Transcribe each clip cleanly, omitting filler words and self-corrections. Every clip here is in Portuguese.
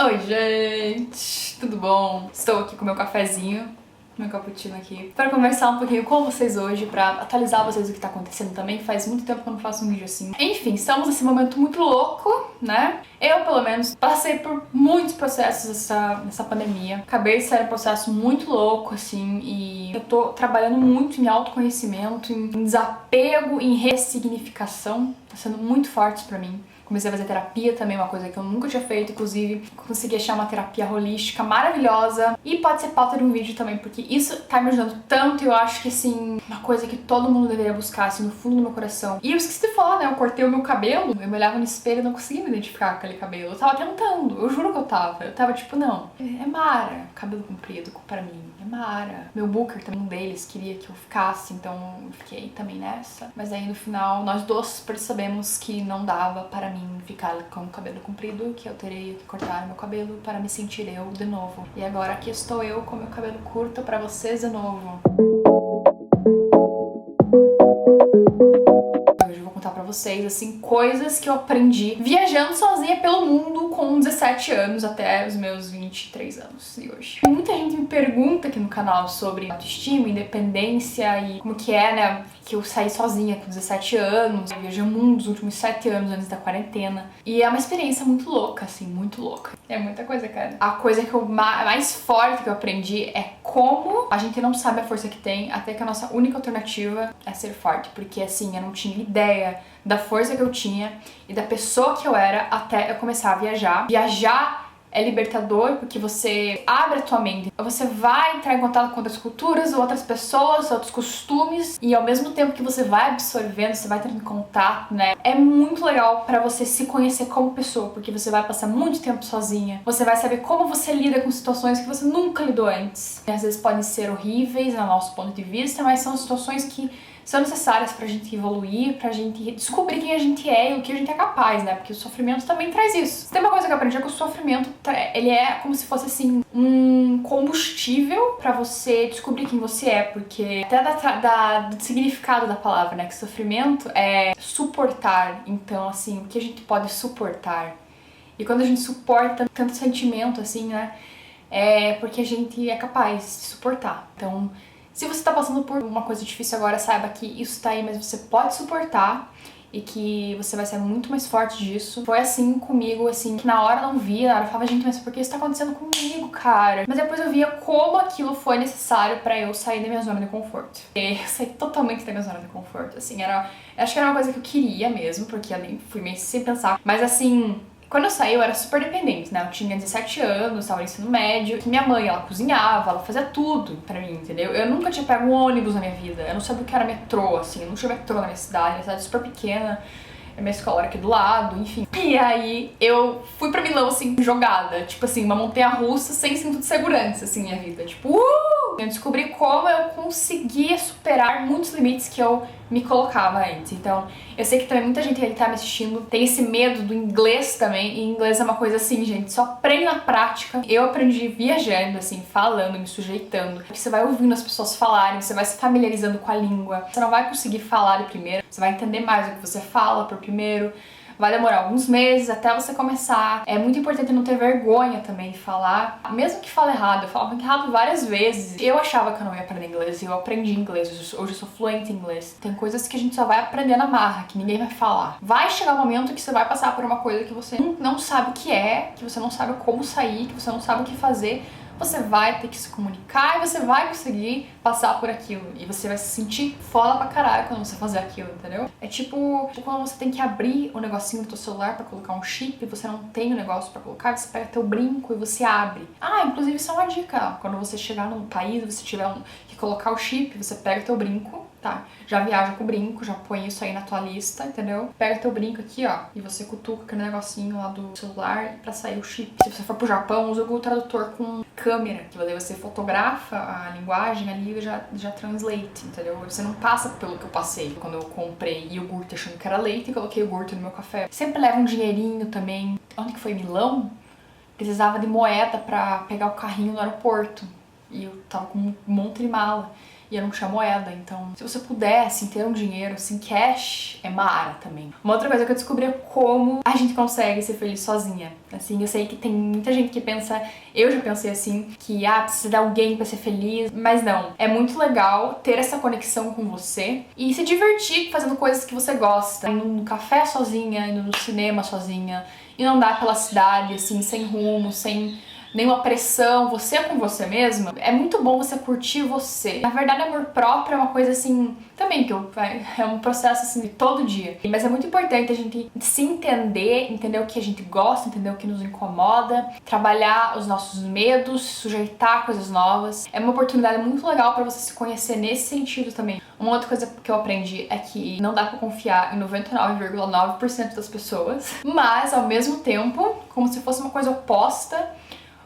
Oi, gente! Tudo bom? Estou aqui com meu cafezinho, meu cappuccino aqui, para conversar um pouquinho com vocês hoje, para atualizar vocês do que tá acontecendo também. Faz muito tempo que eu não faço um vídeo assim. Enfim, estamos nesse momento muito louco, né? Eu, pelo menos, passei por muitos processos nessa pandemia. Acabei de sair um processo muito louco, assim, e eu tô trabalhando muito em autoconhecimento, em desapego, em ressignificação. Tá sendo muito forte pra mim. Comecei a fazer terapia também, uma coisa que eu nunca tinha feito, inclusive consegui achar uma terapia holística maravilhosa. E pode ser pauta de um vídeo também, porque isso tá me ajudando tanto e eu acho que, assim, uma coisa que todo mundo deveria buscar, assim, no fundo do meu coração. E eu esqueci de falar, né, eu cortei o meu cabelo, eu me olhava no espelho e não conseguia me identificar com aquele cabelo. Eu tava tentando, eu juro que eu tava tipo, não, é Mara, cabelo comprido pra mim, é Mara. Meu booker também, um deles, queria que eu ficasse, então eu fiquei também nessa. Mas aí no final, nós dois percebemos que não dava para mim ficar com o cabelo comprido, que eu teria que cortar meu cabelo para me sentir eu de novo. E agora aqui estou eu com meu cabelo curto para vocês de novo. Hoje eu vou contar pra vocês, assim, coisas que eu aprendi viajando sozinha pelo mundo com 17 anos até os meus 23 anos de hoje. Muita gente me pergunta aqui no canal sobre autoestima, independência e como que é, né, que eu saí sozinha com 17 anos, eu viajei o mundo nos últimos 7 anos antes da quarentena. E é uma experiência muito louca, assim, muito louca. É muita coisa, cara. A coisa que mais forte que eu aprendi é como a gente não sabe a força que tem, até que a nossa única alternativa é ser forte. Porque, assim, eu não tinha ideia da força que eu tinha e da pessoa que eu era até eu começar a viajar. Viajar é libertador porque você abre a tua mente, você vai entrar em contato com outras culturas, outras pessoas, outros costumes, e ao mesmo tempo que você vai absorvendo, você vai entrando em contato, né? É muito legal pra você se conhecer como pessoa, porque você vai passar muito tempo sozinha, você vai saber como você lida com situações que você nunca lidou antes. E às vezes podem ser horríveis no nosso ponto de vista, mas são situações que são necessárias pra gente evoluir, pra gente descobrir quem a gente é e o que a gente é capaz, né? Porque o sofrimento também traz isso. Se tem uma coisa que eu aprendi é que o sofrimento, ele é como se fosse, assim, um combustível pra você descobrir quem você é, porque até do significado da palavra, né? Que sofrimento é suportar. Então, assim, o que a gente pode suportar? E quando a gente suporta tanto sentimento, assim, né? É porque a gente é capaz de suportar. Então, se você tá passando por uma coisa difícil agora, saiba que isso tá aí, mas você pode suportar e que você vai ser muito mais forte disso. Foi assim comigo, assim, que na hora eu não via, na hora eu falava, gente, mas por que isso tá acontecendo comigo, cara? Mas depois eu via como aquilo foi necessário pra eu sair da minha zona de conforto. E eu saí totalmente da minha zona de conforto, assim, acho que era uma coisa que eu queria mesmo, porque eu nem fui meio sem pensar, mas assim, quando eu saí, eu era super dependente, né? Eu tinha 17 anos, tava no ensino médio. Minha mãe, ela cozinhava, ela fazia tudo pra mim, entendeu? Eu nunca tinha pego um ônibus na minha vida. Eu não sabia o que era metrô, assim. Eu não tinha metrô na minha cidade é super pequena. A minha escola era aqui do lado, enfim. E aí, eu fui pra Milão, assim, jogada. Tipo assim, uma montanha-russa sem cinto de segurança, assim, minha vida. Tipo, Eu descobri como eu conseguia superar muitos limites que eu me colocava antes. Então, eu sei que também muita gente que tá me assistindo tem esse medo do inglês também. E inglês é uma coisa assim, gente, só aprende na prática. Eu aprendi viajando, assim, falando, me sujeitando. Porque você vai ouvindo as pessoas falarem, você vai se familiarizando com a língua. Você não vai conseguir falar de primeiro, você vai entender mais o que você fala por primeiro. Vai demorar alguns meses até você começar. É muito importante não ter vergonha também de falar. Mesmo que fale errado, eu falava errado várias vezes. Eu achava que eu não ia aprender inglês e eu aprendi inglês. Hoje eu sou fluente em inglês. Tem coisas que a gente só vai aprender na marra, que ninguém vai falar. Vai chegar um momento que você vai passar por uma coisa que você não sabe o que é, que você não sabe como sair, que você não sabe o que fazer. Você vai ter que se comunicar e você vai conseguir passar por aquilo. E você vai se sentir foda pra caralho quando você fazer aquilo, entendeu? É tipo quando você tem que abrir o negocinho do teu celular pra colocar um chip e você não tem o negócio pra colocar, você pega teu brinco e você abre. Ah, inclusive isso é uma dica. Quando você chegar num país, você tiver que colocar o chip, você pega teu brinco, tá? Já viaja com o brinco, já põe isso aí na tua lista, entendeu? Pega teu brinco aqui, ó, e você cutuca aquele negocinho lá do celular pra sair o chip. Se você for pro Japão, usa o Google Tradutor com câmera, que daí você fotografa a linguagem ali e já translate, entendeu? Você não passa pelo que eu passei quando eu comprei iogurte achando que era leite e coloquei iogurte no meu café. Sempre leva um dinheirinho também. Onde que foi? Milão? Precisava de moeda pra pegar o carrinho no aeroporto. E eu tava com um monte de mala. e eu não tinha moeda, então se você puder, assim, ter um dinheiro, assim, cash, é mara também. Uma outra coisa que eu descobri é como a gente consegue ser feliz sozinha. Assim, eu sei que tem muita gente que pensa, eu já pensei assim, que precisa de alguém pra ser feliz, mas não. É muito legal ter essa conexão com você e se divertir fazendo coisas que você gosta. Indo no café sozinha, indo no cinema sozinha, e não andar pela cidade, assim, sem rumo, sem nenhuma pressão, você com você mesma. É muito bom você curtir você. Na verdade, amor próprio é uma coisa assim, também é um processo assim de todo dia. Mas é muito importante a gente se entender o que a gente gosta, entender o que nos incomoda, trabalhar os nossos medos, sujeitar a coisas novas. É uma oportunidade muito legal pra você se conhecer nesse sentido também. Uma outra coisa que eu aprendi é que não dá pra confiar em 99,9% das pessoas, mas ao mesmo tempo, como se fosse uma coisa oposta,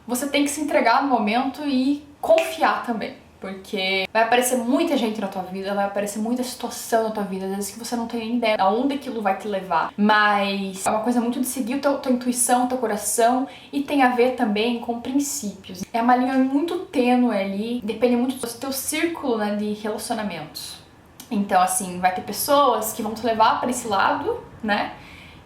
você tem que se entregar no momento e confiar também. Porque vai aparecer muita gente na tua vida, vai aparecer muita situação na tua vida, às vezes que você não tem nem ideia aonde aquilo vai te levar. Mas é uma coisa muito de seguir tua intuição, teu coração, e tem a ver também com princípios. É uma linha muito tênue ali, depende muito do teu círculo, né, de relacionamentos. Então, assim, vai ter pessoas que vão te levar para esse lado, né,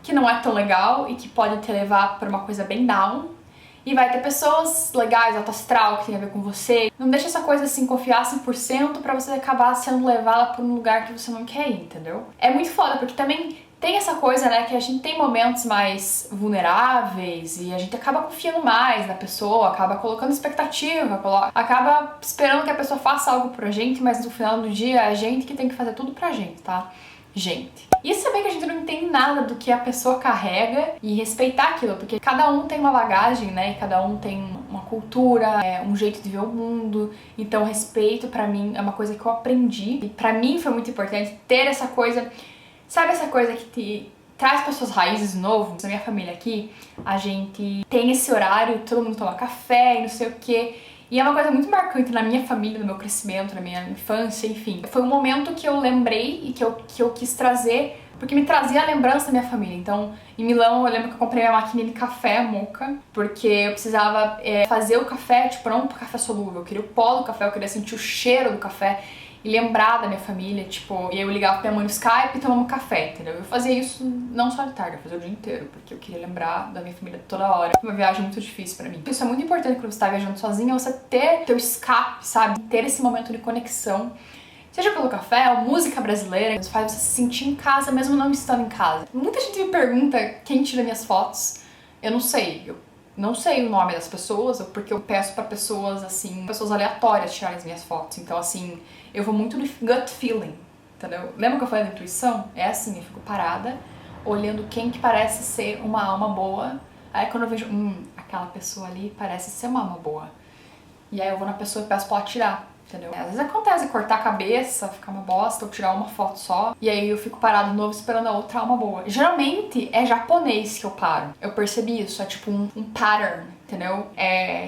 que não é tão legal e que pode te levar para uma coisa bem down. E vai ter pessoas legais, alto astral, que tem a ver com você. Não deixa essa coisa assim, confiar 100% pra você acabar sendo levada pra um lugar que você não quer ir, entendeu? É muito foda, porque também tem essa coisa, né, que a gente tem momentos mais vulneráveis e a gente acaba confiando mais na pessoa, acaba colocando expectativa, acaba esperando que a pessoa faça algo pra gente, mas no final do dia é a gente que tem que fazer tudo pra gente, tá? Gente. E saber que a gente não entende nada do que a pessoa carrega e respeitar aquilo, porque cada um tem uma bagagem, né? E cada um tem uma cultura, um jeito de ver o mundo. Então, respeito pra mim é uma coisa que eu aprendi. E pra mim foi muito importante ter essa coisa, sabe essa coisa que te traz para suas raízes de novo? Na minha família aqui, a gente tem esse horário, todo mundo toma café e não sei o quê. E é uma coisa muito marcante na minha família, no meu crescimento, na minha infância, enfim. Foi um momento que eu lembrei e que eu quis trazer, porque me trazia a lembrança da minha família. Então, em Milão, eu lembro que eu comprei minha máquina de café, moca, porque eu precisava fazer o café, tipo, não um café solúvel. Eu queria o pó do café, eu queria sentir o cheiro do café e lembrar da minha família, tipo, e aí eu ligava pra minha mãe no Skype e tomava um café, entendeu? Eu fazia isso não só de tarde, eu fazia o dia inteiro, porque eu queria lembrar da minha família toda hora. Uma viagem muito difícil pra mim. Isso é muito importante quando você tá viajando sozinha, você ter teu escape, sabe? Ter esse momento de conexão. Seja pelo café ou música brasileira, isso faz você se sentir em casa mesmo não estando em casa. Muita gente me pergunta quem tira minhas fotos. Eu não sei, não sei o nome das pessoas, porque eu peço pra pessoas, assim, pessoas aleatórias tirarem as minhas fotos. Então, assim, eu vou muito no gut feeling, entendeu? Lembra que eu falei da intuição? É assim, eu fico parada, olhando quem que parece ser uma alma boa. Aí quando eu vejo, aquela pessoa ali parece ser uma alma boa. E aí eu vou na pessoa e peço pra ela tirar. Entendeu? Às vezes acontece cortar a cabeça, ficar uma bosta, ou tirar uma foto só, e aí eu fico parado de novo esperando a outra alma boa. Geralmente é japonês que eu paro. Eu percebi isso, é tipo um pattern, entendeu?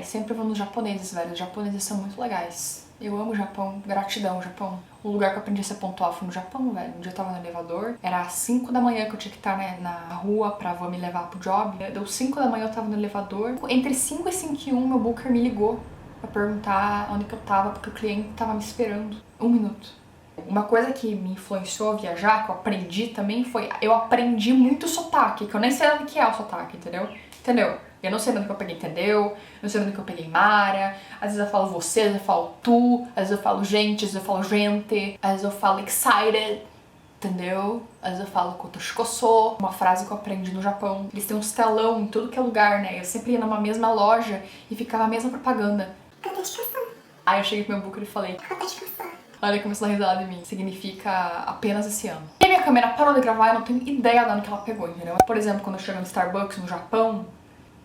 Sempre vou nos japoneses, velho. Os japoneses são muito legais. Eu amo o Japão, gratidão, Japão. O lugar que eu aprendi a ser pontual foi no Japão, velho. Um dia eu tava no elevador, era às 5 da manhã que eu tinha que estar, né, na rua pra avó me levar pro job. Deu 5 da manhã eu tava no elevador. Entre 5 e 5 e 1, meu booker me ligou pra perguntar onde que eu tava, porque o cliente tava me esperando. 1 minuto. Uma coisa que me influenciou a viajar, que eu aprendi também, foi... Eu aprendi muito sotaque, que eu nem sei o que é o sotaque, entendeu? Eu não sei de onde que eu peguei, entendeu? Eu não sei de onde que eu peguei Mara. Às vezes eu falo você, às vezes eu falo tu, às vezes eu falo gente, às vezes eu falo gente, às vezes eu falo excited, entendeu? Às vezes eu falo kotoshikoso, uma frase que eu aprendi no Japão. Eles têm uns telão em tudo que é lugar, né? Eu sempre ia numa mesma loja e ficava a mesma propaganda. Aí eu cheguei pro meu booker e falei, olha, começou a dar risada em mim. Significa apenas esse ano. E a minha câmera parou de gravar e eu não tenho ideia de onde que ela pegou, entendeu? Por exemplo, quando eu chego no Starbucks no Japão,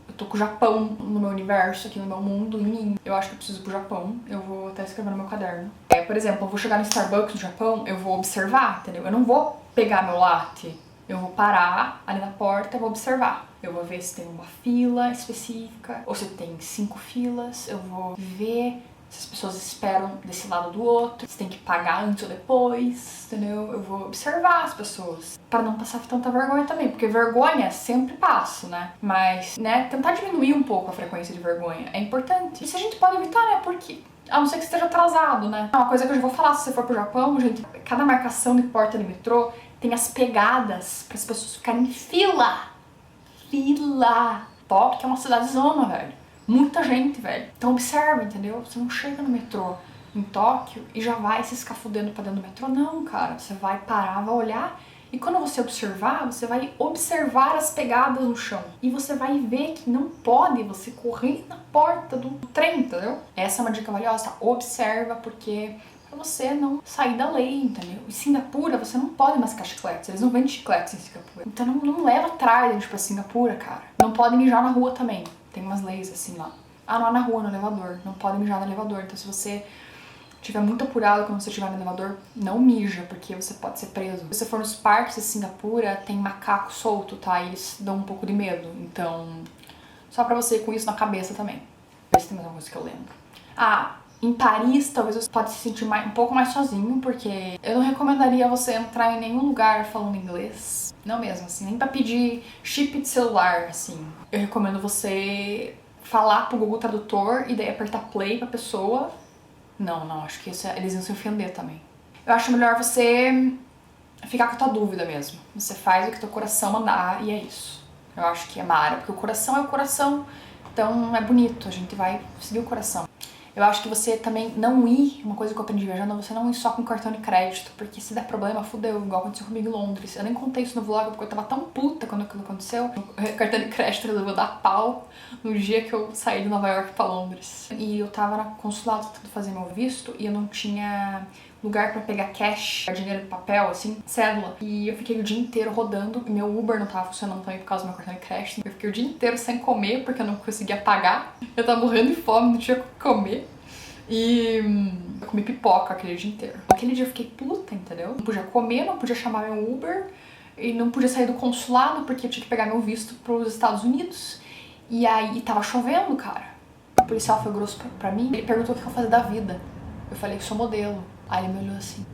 eu tô com o Japão no meu universo, aqui no meu mundo, em mim. Eu acho que eu preciso ir pro Japão. Eu vou até escrever no meu caderno. Por exemplo, eu vou chegar no Starbucks no Japão, eu vou observar, entendeu? Eu não vou pegar meu latte. Eu vou parar ali na porta e vou observar. Eu vou ver se tem uma fila específica, ou se tem 5 filas. Eu vou ver se as pessoas esperam desse lado do outro, se tem que pagar antes ou depois, entendeu? Eu vou observar as pessoas pra não passar tanta vergonha também, porque vergonha sempre passo, né? Mas, né, tentar diminuir um pouco a frequência de vergonha é importante. E se a gente pode evitar, né? Porque a não ser que esteja atrasado, né? Uma coisa que eu já vou falar, se você for pro Japão, gente, cada marcação de porta de metrô tem as pegadas para as pessoas ficarem em fila. Fila! Tóquio é uma cidadezona, velho. Muita gente, velho. Então observa, entendeu? Você não chega no metrô em Tóquio e já vai se escafudendo pra dentro do metrô. Não, cara. Você vai parar, vai olhar. E quando você observar, você vai observar as pegadas no chão. E você vai ver que não pode você correr na porta do trem, entendeu? Essa é uma dica valiosa. Observa, porque pra você não sair da lei, entendeu? Em Singapura, você não pode mascar chicletes. Eles não vendem chicletes em Singapura. Então não leva Trident pra Singapura, cara. Não pode mijar na rua também. Tem umas leis assim lá. Ah, não é na rua, no elevador. Não pode mijar no elevador. Então se você estiver muito apurado quando você estiver no elevador, não mija, porque você pode ser preso. Se você for nos parques de Singapura, tem macaco solto, tá? E eles dão um pouco de medo. Então, só pra você ir com isso na cabeça também. Ver se tem mais alguma coisa que eu lembro. Ah, em Paris, talvez você pode se sentir um pouco mais sozinho, porque eu não recomendaria você entrar em nenhum lugar falando inglês. Não mesmo, assim, nem pra pedir chip de celular, assim. Eu recomendo você falar pro Google Tradutor e daí apertar play pra pessoa. Não, acho que eles iam se ofender também. Eu acho melhor você ficar com a tua dúvida mesmo. Você faz o que teu coração mandar e é isso. Eu acho que é Mara, porque o coração é o coração, então é bonito, a gente vai seguir o coração. Eu acho que você também não ir, uma coisa que eu aprendi viajando, você não ir só com cartão de crédito, porque se der problema, fudeu, igual aconteceu comigo em Londres. Eu nem contei isso no vlog, porque eu tava tão puta quando aquilo aconteceu. O cartão de crédito resolveu dar pau no dia que eu saí de Nova York pra Londres. E eu tava na consulado tentando fazer meu visto, e eu não tinha lugar pra pegar cash, dinheiro de papel, assim, cédula. E eu fiquei o dia inteiro rodando, e meu Uber não tava funcionando também por causa do meu cartão de crédito. Eu fiquei o dia inteiro sem comer, porque eu não conseguia pagar. Eu tava morrendo de fome, não tinha o que comer. E eu comi pipoca aquele dia inteiro. Aquele dia eu fiquei puta, entendeu? Não podia comer, não podia chamar meu Uber, e não podia sair do consulado, porque eu tinha que pegar meu visto pros Estados Unidos. E aí tava chovendo, cara. O policial foi grosso pra mim, ele perguntou o que eu fazia da vida. Eu falei que sou modelo. Aí ele me olhou assim,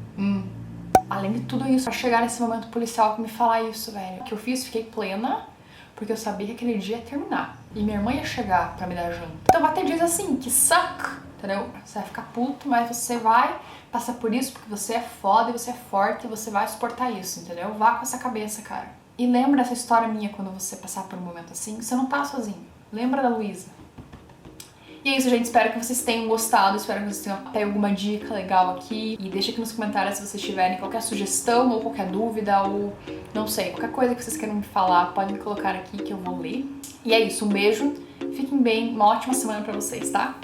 Além de tudo isso, pra chegar nesse momento policial que me falar isso, velho, o que eu fiz, fiquei plena, porque eu sabia que aquele dia ia terminar. E minha irmã ia chegar pra me dar janta. Então vai ter dias assim, que suck, entendeu? Você vai ficar puto, mas você vai passar por isso porque você é foda e você é forte e você vai suportar isso, entendeu? Vá com essa cabeça, cara. E lembra dessa história minha quando você passar por um momento assim, você não tá sozinho. Lembra da Luísa. E é isso, gente. Espero que vocês tenham gostado. Espero que vocês tenham até alguma dica legal aqui. E deixa aqui nos comentários se vocês tiverem qualquer sugestão ou qualquer dúvida ou, não sei, qualquer coisa que vocês queiram me falar, pode me colocar aqui que eu vou ler. E é isso. Um beijo. Fiquem bem. Uma ótima semana pra vocês, tá?